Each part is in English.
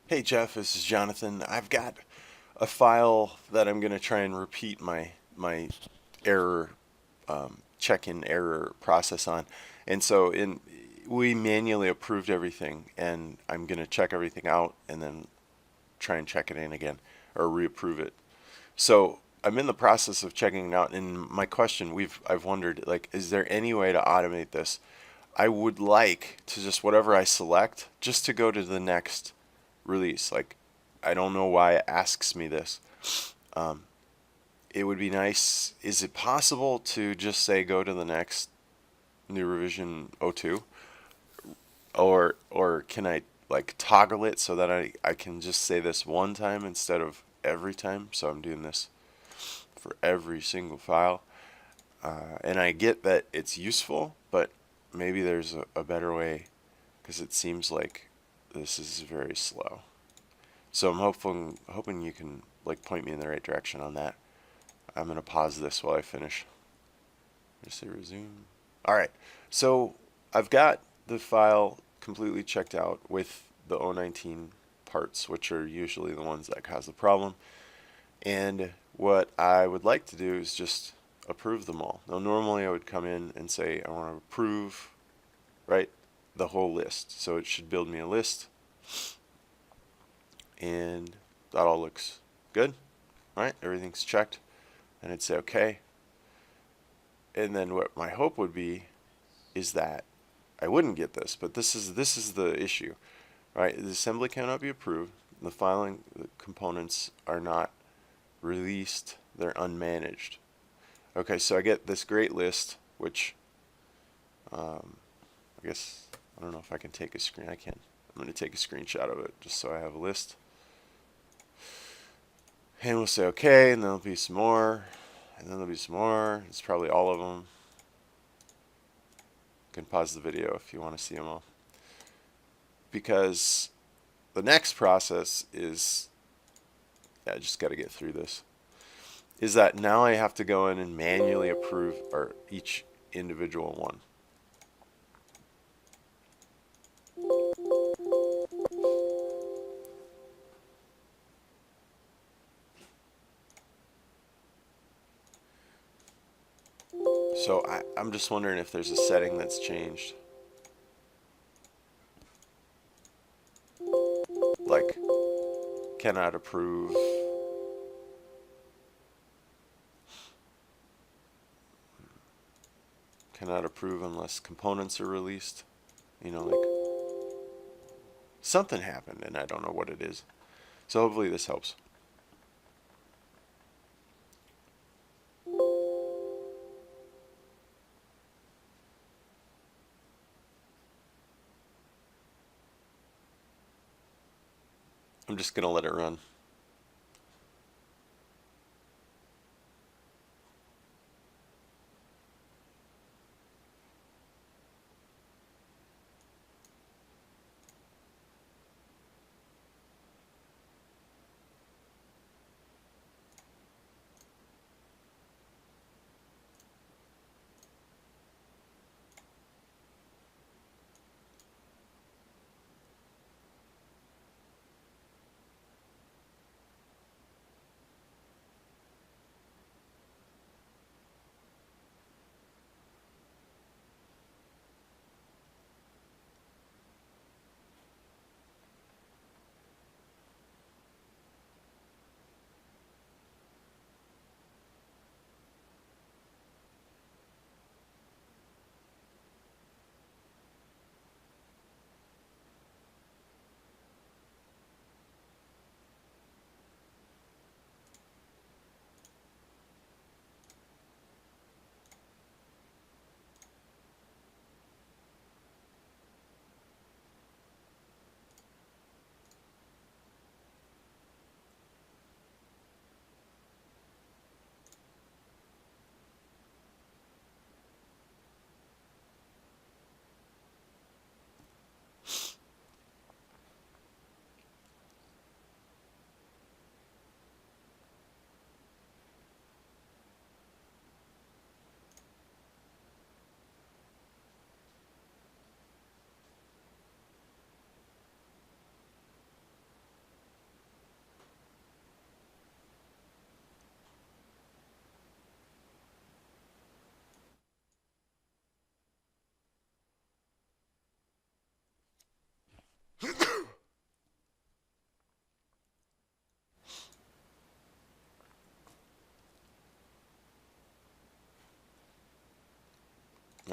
Hey Jeff, this is Jonathan. I've got a file that I'm going to try and repeat my error check-in error process on. And so in we manually approved everything and I'm going to check everything out and then try and check it in again or reapprove it. So I'm in the process of checking it out and my question I've wondered, like, is there any way to automate this? I would like to just whatever I select just to go to the next release. Like, I don't know why it asks me this. Um, it would be nice. Is it possible to just say go to the next new revision '02, or can I like toggle it so that I can just say this one time instead of every time? So I'm doing this for every single file. And I get that it's useful, but maybe there's a better way because it seems like this is very slow. So I'm hoping you can like point me in the right direction on that. I'm gonna pause this while I finish. Just say resume. All right. So I've got the file completely checked out with the 019 parts, which are usually the ones that cause the problem. And what I would like to do is just approve them all. Now, normally I would come in and say I want to approve, right, the whole list. So it should build me a list, and that all looks good, right? Everything's checked, and I'd say okay. And then what my hope would be is that I wouldn't get this, but this is the issue, right? The assembly cannot be approved. The filing components are not released. They're unmanaged. Okay, so I get this great list, which I guess I don't know if I can take a screen. I can. I'm going to take a screenshot of it just so I have a list. And we'll say okay, and then there'll be some more, and then there'll be some more. It's probably all of them. You can pause the video if you want to see them all. Because the next process is, yeah, I just got to get through this, is that now I have to go in and manually approve or each individual one. So I'm just wondering if there's a setting that's changed. Like, cannot approve. Cannot approve unless components are released. You know, like something happened and I don't know what it is. So hopefully this helps. I'm just going to let it run.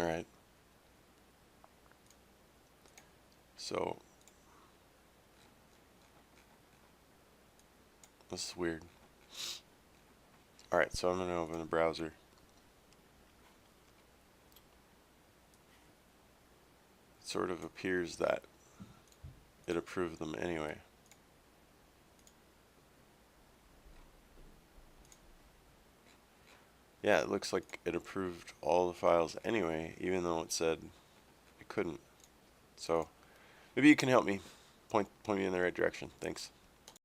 Alright. So, this is weird. Alright, so I'm going to open the browser. It sort of appears that it approved them anyway. Yeah, it looks like it approved all the files anyway, even though it said it couldn't. So maybe you can help me, point me in the right direction. Thanks.